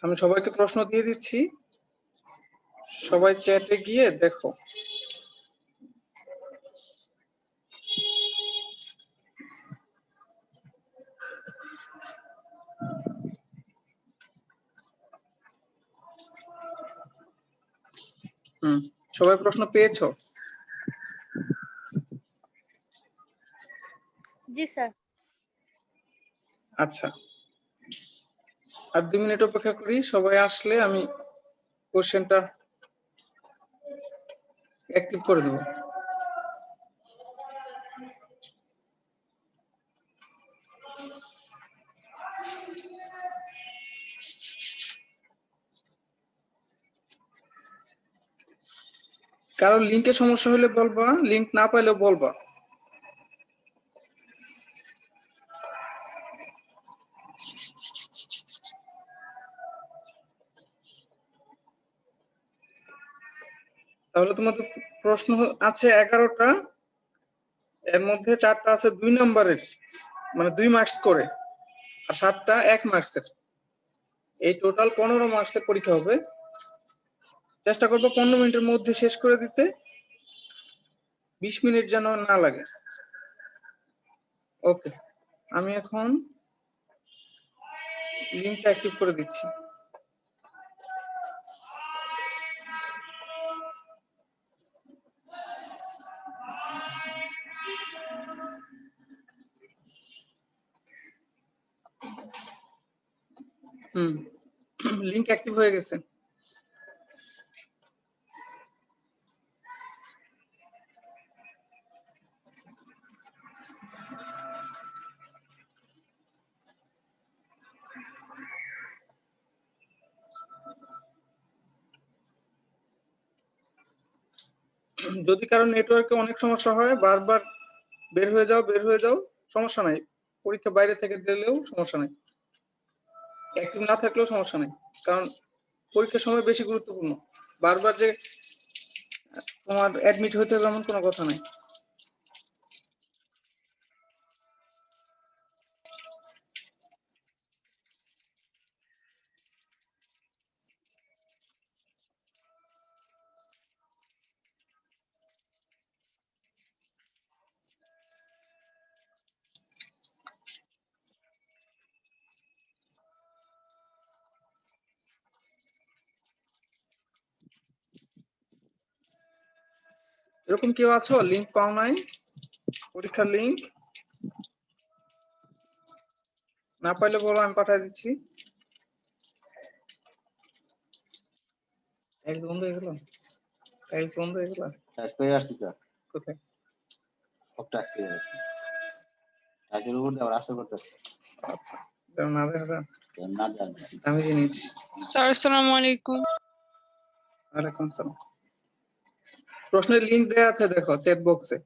আমি সবাইকে প্রশ্ন দিয়ে দিচ্ছি, সবাই চ্যাটে গিয়ে দেখো। সবাই প্রশ্ন পেয়েছো? জি স্যার। আচ্ছা, আর 2 মিনিট অপেক্ষা করি, সবাই আসলে আমি কোশ্চেনটা অ্যাক্টিভ করে দেব। কারো লিংকে সমস্যা হলে বলবা, লিংক না পাইলেও বলবা। তাহলে তোমাদের প্রশ্ন আছে 11টা, এর মধ্যে 4টা আছে 2 নম্বরের, মানে 2 মার্কস করে, আর 7টা 1 মার্কসের। এই টোটাল 15 মার্কসের পরীক্ষা হবে। চেষ্টা করবো 15 মিনিটের মধ্যে শেষ করে দিতে, 20 মিনিট যেন না লাগে। ওকে, আমি এখন লিংকটা অ্যাক্টিভ করে দিচ্ছি। লিংক অ্যাক্টিভ হয়ে গেছে। যদি কারো নেটওয়ার্কে অনেক সমস্যা হয়, বারবার বের হয়ে যাও, সমস্যা নাই। পরীক্ষা বাইরে থেকে দিলেও সমস্যা নাই, অ্যাক্টিভ না থাকলেও সমস্যা নাই, কারণ পরীক্ষার সময় বেশি গুরুত্বপূর্ণ। বারবার যে তোমার অ্যাডমিট হতে হবে এমন কোনো কথা নাই। এরকম কেউ আছো লিংক পাও নাই, পরীক্ষার লিংক? না পাইলে বলো, আমি পাঠিয়ে দিচ্ছি। টাইলস বন্ধ হয়ে গেল, টাইলস বন্ধ হয়ে গেল। টাচ করে আসছি তো, কোথায়? সব টাচ করে আসছি, টাচের উপর দিয়ে রাস্তা করতেছি। আচ্ছা, যেমন না দেখা যায় না দেন আমি জিনিস। স্যার আসসালামু আলাইকুম। ওয়ালাইকুম আসসালাম। প্রশ্নের লিংক দেয়া আছে, দেখো চ্যাট বক্সে।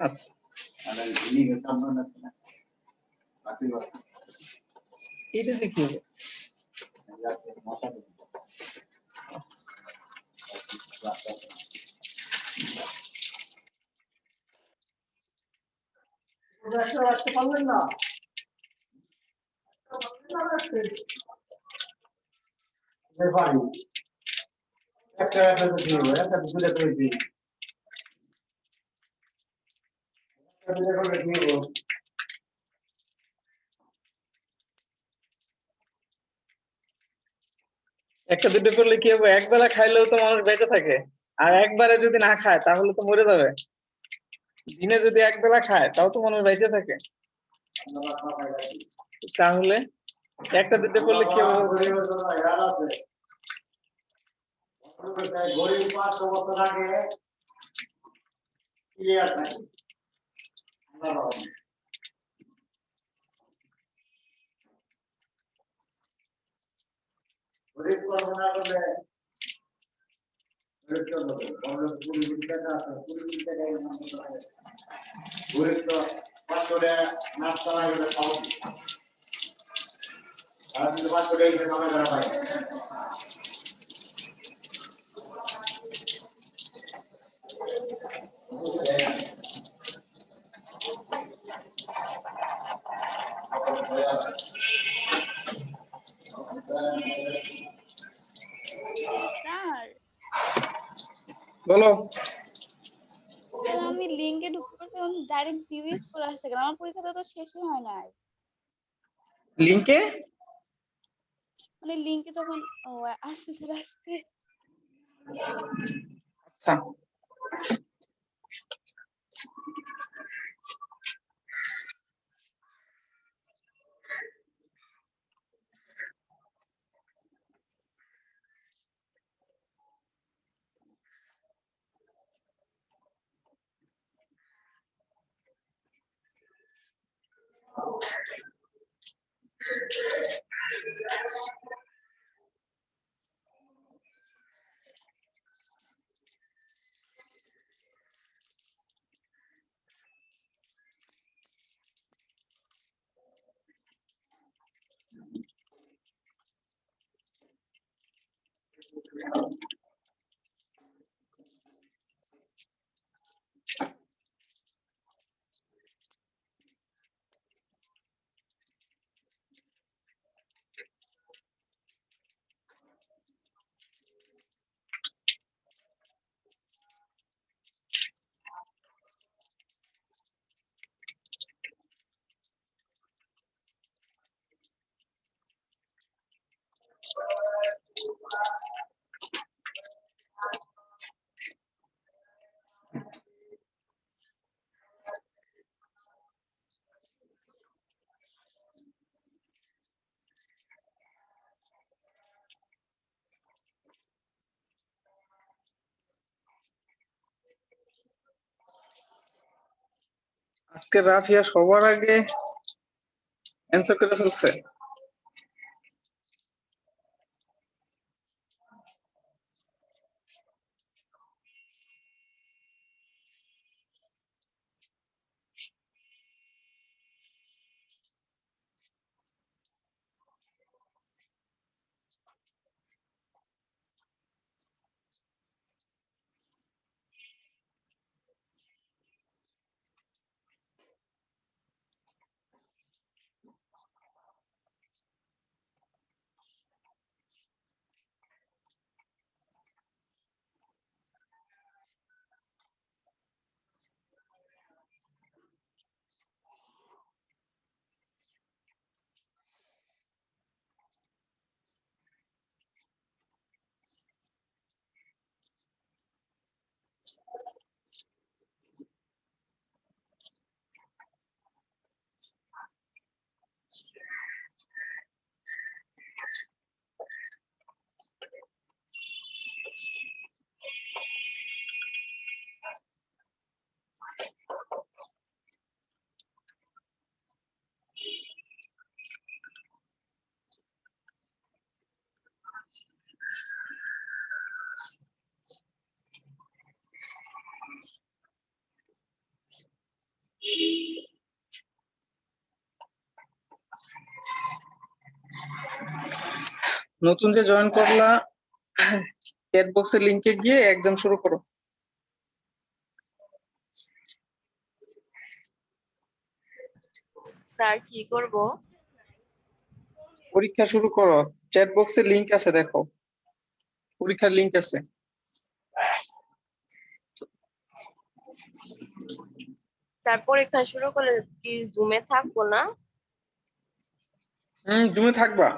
আচ্ছা, এটা দেখি হবে। একটা দুটো করলে কি হবে, একবেলা খাইলেও তো মানুষ বেঁচে থাকে, আর একবারে যদি না খায় তাহলে তো মরে যাবে। দিনে যদি একবেলা খায় তাও তো মানুষ বেঁচে থাকে। তাহলে একটা দুটো করলে কি হবে? স্যার বলো। স্যার আমি লিংকে ঢুকতে পারছি ডাইরেক্ট ভিউইজ করে আসছে কেন? আমার পরীক্ষাটা তো শেষই হয় নাই। লিংকে মানে লিংকে যখন আসছে স্যার আসছে। আচ্ছা, আজকে রাফিয়া সবার আগে অ্যান্সার করে ফেলছে। নতুন যে জয়েন করলা, চ্যাট বক্সের লিংকে গিয়ে এক্সাম শুরু করো। স্যার কি করব? পরীক্ষা শুরু করো, চ্যাট বক্সে লিংক আছে, দেখো পরীক্ষার লিংক আছে। স্যার পরীক্ষা শুরু করলে কি জুমে থাকবো না? জুমে থাকবা।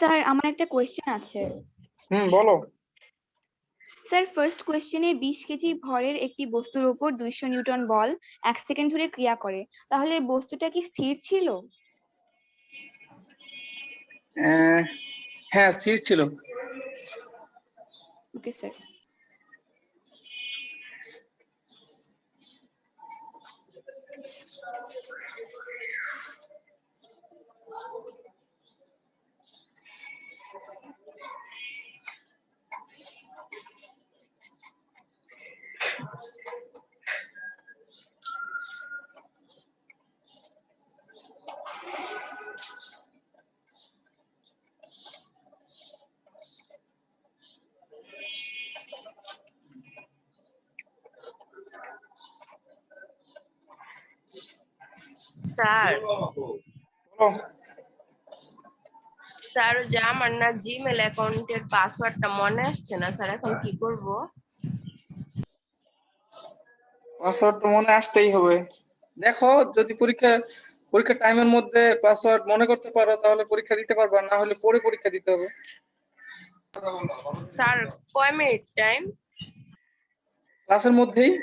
স্যার আমার একটা কোয়েশ্চেন আছে। বলো। স্যার ফার্স্ট কোয়েশ্চেনে 20 কেজি ভরের একটি বস্তুর উপর 200 নিউটন বল 1 সেকেন্ড ধরে ক্রিয়া করে, তাহলে বস্তুটা কি স্থির ছিল? হ্যাঁ, স্থির ছিল। Okay sir. স্যার বলো। স্যার ওই যে আমার না জিমেল অ্যাকাউন্টের পাসওয়ার্ডটা মনে আসছে না স্যার, এখন কি করব? পাসওয়ার্ড তো মনে আসতেই হবে। দেখো, যদি পরীক্ষার টাইমের মধ্যে পাসওয়ার্ড মনে করতে পারো তাহলে পরীক্ষা দিতে পারবা, না হলে পরে পরীক্ষা দিতে হবে। স্যার কয় মিনিট টাইম? ক্লাসের মধ্যেই।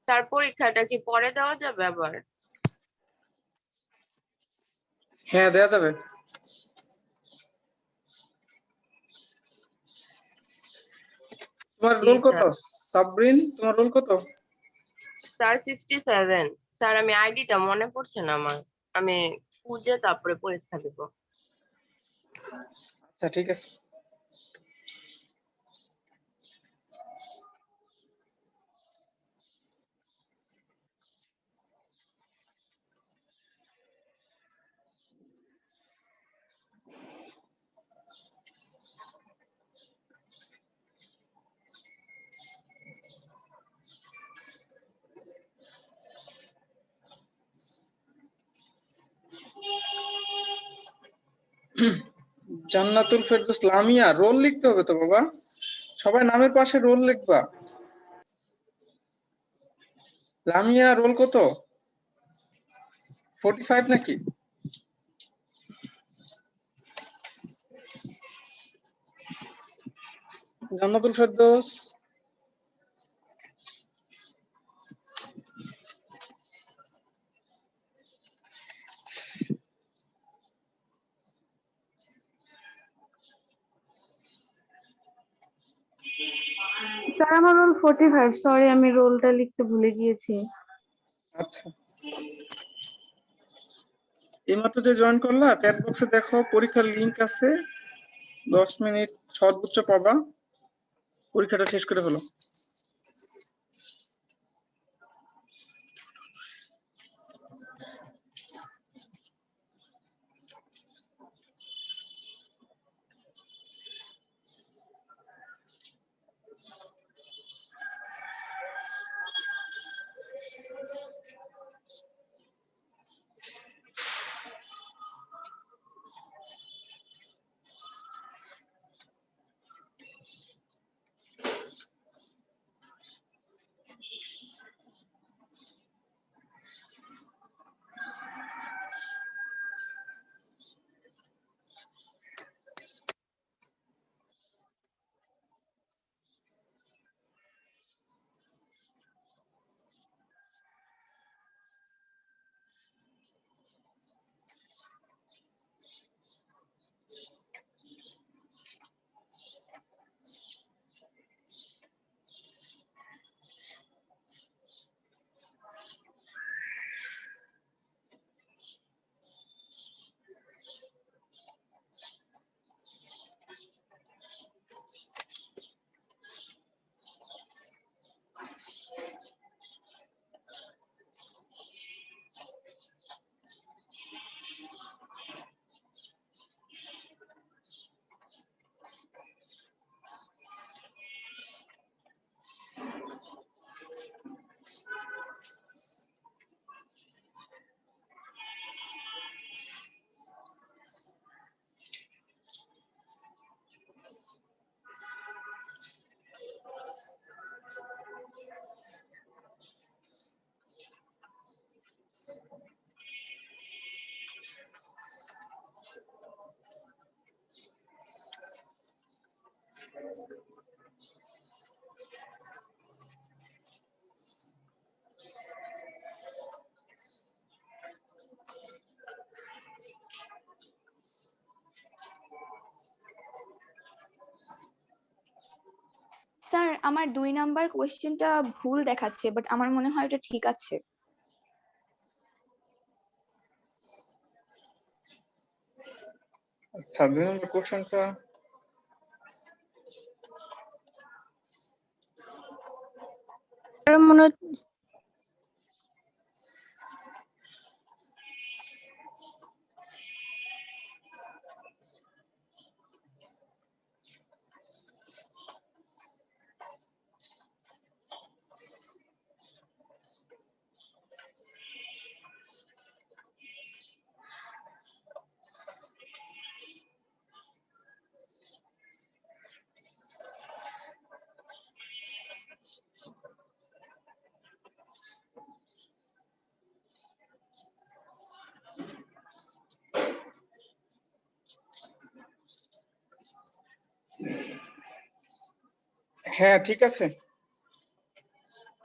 স্যার পরীক্ষাটা কি পরে দেওয়া যাবে আবার? হ্যাঁ, দেয়া যাবে। তোমার জি রোল কত? স্যার। সাবরিন, তোমার রোল কত? স্যার 67। স্যার আমি আইডিটা মনে পড়ছে না আমার, আমি খুঁজে তারপরে পরীক্ষা দেব। আচ্ছা, ঠিক আছে। জান্নাতুল ফেরদৌস লামিয়া, রোল লিখতে হবে তো বাবা, সবাই নামের পাশে রোল লিখবা। লামিয়া রোল কত? 45 নাকি? জান্নাতুল ফেরদৌস। স্যার আমার রোল 45, সরি আমি রোলটা লিখতে ভুলে গিয়েছি। আচ্ছা, এইমাত্র যে জয়েন করলা চ্যাট বক্সে দেখো পরীক্ষার লিংক আছে, 10 মিনিট সর্বোচ্চ পাবা, পরীক্ষাটা শেষ করে ফেলো। স্যার আমার 2 নাম্বার কোয়েশ্চেনটা ভুল দেখাচ্ছে, বাট আমার মনে হয় এটা ঠিক আছে। আচ্ছা, 2 নম্বর কোশ্চেনটা স্যার মনে হচ্ছে হ্যাঁ ঠিক আছে,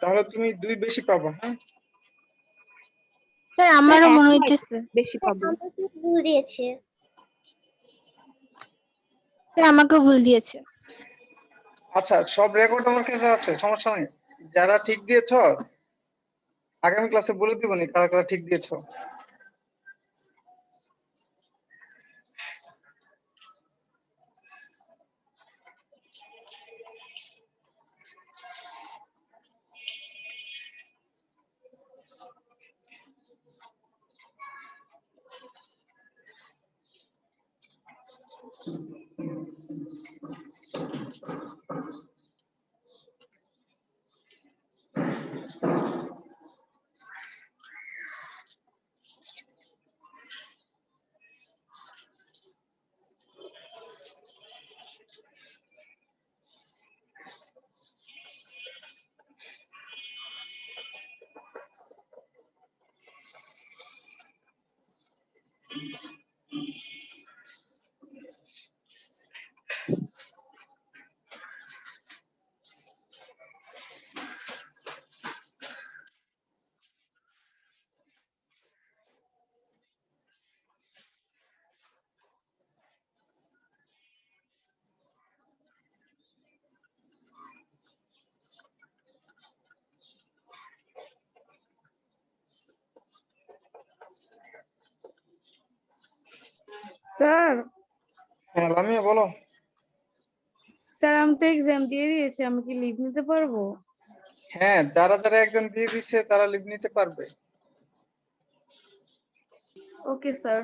তাহলে তুমি 2 বেশি পাবা। হ্যাঁ, স্যার আমারও মনে হ্যাঁ, হচ্ছে বেশি পাবো। আমাকে ভুল দিয়েছে। স্যার আমাকেও ভুল দিয়েছে। আচ্ছা সব রেকর্ড আমার কাছে আছে, সমস্যা নাই। যারা ঠিক দিয়েছো আগামী ক্লাসে বলে দিবনি কারা কারা ঠিক দিয়েছো। স্যার হ্যাঁ লামিয়া বলো। স্যার আমি তো এক্সাম দিয়ে দিয়েছি, আমি কি লিভ নিতে পারবো? হ্যাঁ, যারা যারা এক্সাম দিয়ে দিচ্ছে তারা লিভ নিতে পারবে। Okay sir.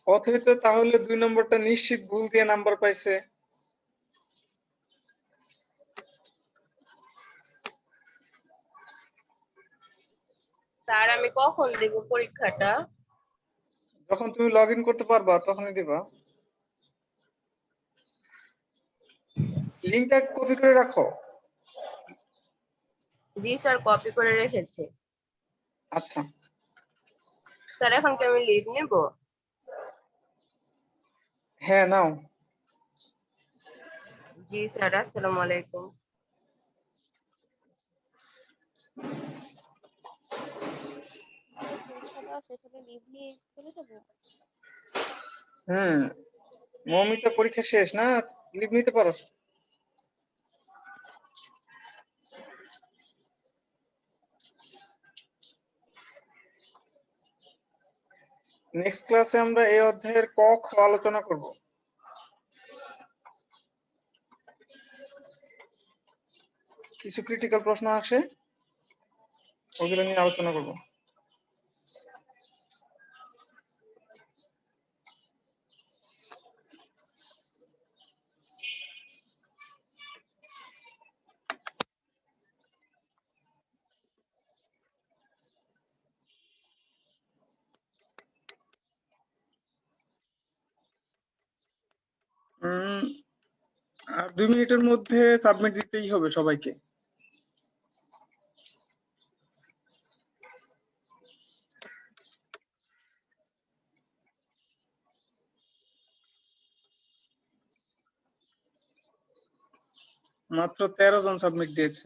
অথবা তাহলে 2 নম্বরটা নিশ্চিত ভুল দিয়ে নাম্বার পাইছে। স্যার আমি কখন দেব পরীক্ষাটা? যখন তুমি লগ ইন করতে পারবা তখনই দিবা। লিংকটা কপি করে রাখো। জি স্যার, কপি করে রেখেছি। আচ্ছা, স্যার এখন কি আমি লিভ নেব? হ্যাঁ নাও। জি স্যার, আসসালামু আলাইকুম। পরীক্ষাটা শেষ হলে লিভ নিয়ে চলে যাবো। মৌমিতা পরীক্ষা শেষ না, লিভ নিতে পারো। নেক্সট ক্লাসে আমরা এই অধ্যায়ের ক খ আলোচনা করব। কিছু ক্রিটিক্যাল প্রশ্ন আসে, ওগুলো নিয়ে আলোচনা করব। আর 2 মিনিটের মধ্যে সাবমিট দিতেই হবে সবাইকে। মাত্র 13 জন সাবমিট দিয়েছে।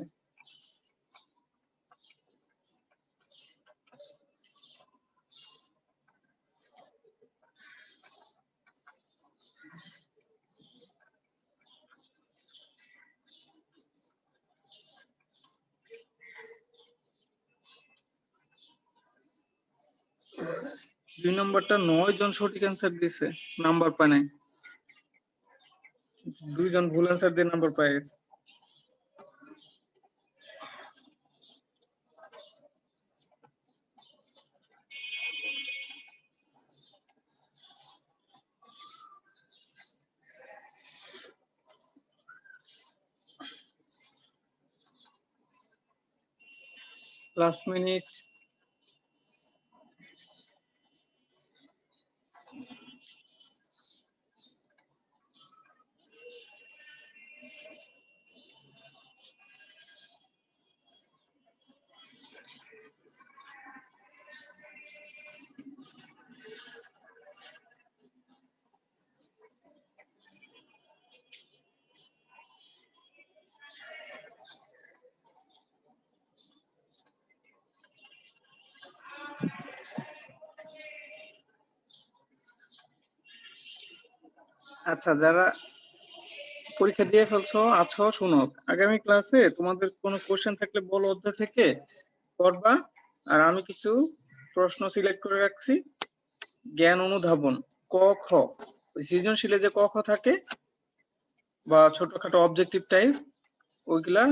দুই নম্বরটা 9 জন সঠিক অ্যান্সার দিয়েছে, নাম্বার পায় নাই। 2 জন ভুল অ্যান্সার দিয়ে নাম্বার পেয়ে গেছে। Last minute. আচ্ছা, যারা পরীক্ষা দিয়ে ফেলছো আছো শুনো, আগামী ক্লাসে তোমাদের কোনো কোশ্চেন থাকলে বলো, অধ্যায় থেকে করবা। আর আমি কিছু প্রশ্ন সিলেক্ট করে রাখছি, জ্ঞান অনুধাবন ক খ, ওই সৃজনশীলে যে ক খ থাকে বা ছোটখাটো অবজেক্টিভ টাইপ, ওইগুলা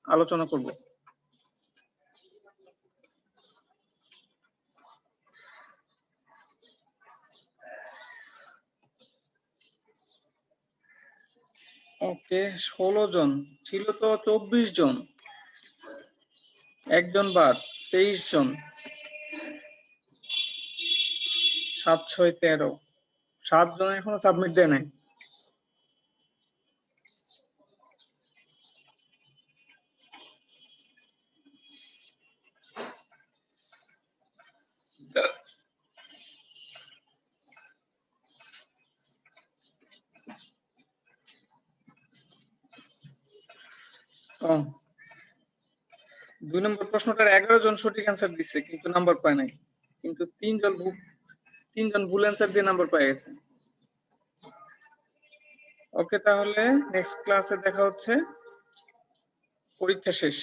আলোচনা করব। ওকে, 16 জন ছিল তো, 24 জন, একজন বাদ, 23 জন, 7 6 13, 7 জন এখনো সাবমিট দেয় নাই। ও, 2 নম্বর প্রশ্নটার 11 জন সঠিক অ্যান্সার দিচ্ছে কিন্তু নাম্বার পায় নাই, কিন্তু 3 জন ভুল অ্যান্সার দিয়ে নাম্বার পেয়ে গেছে। ওকে, তাহলে নেক্সট ক্লাসে দেখা হচ্ছে, পরীক্ষা শেষ।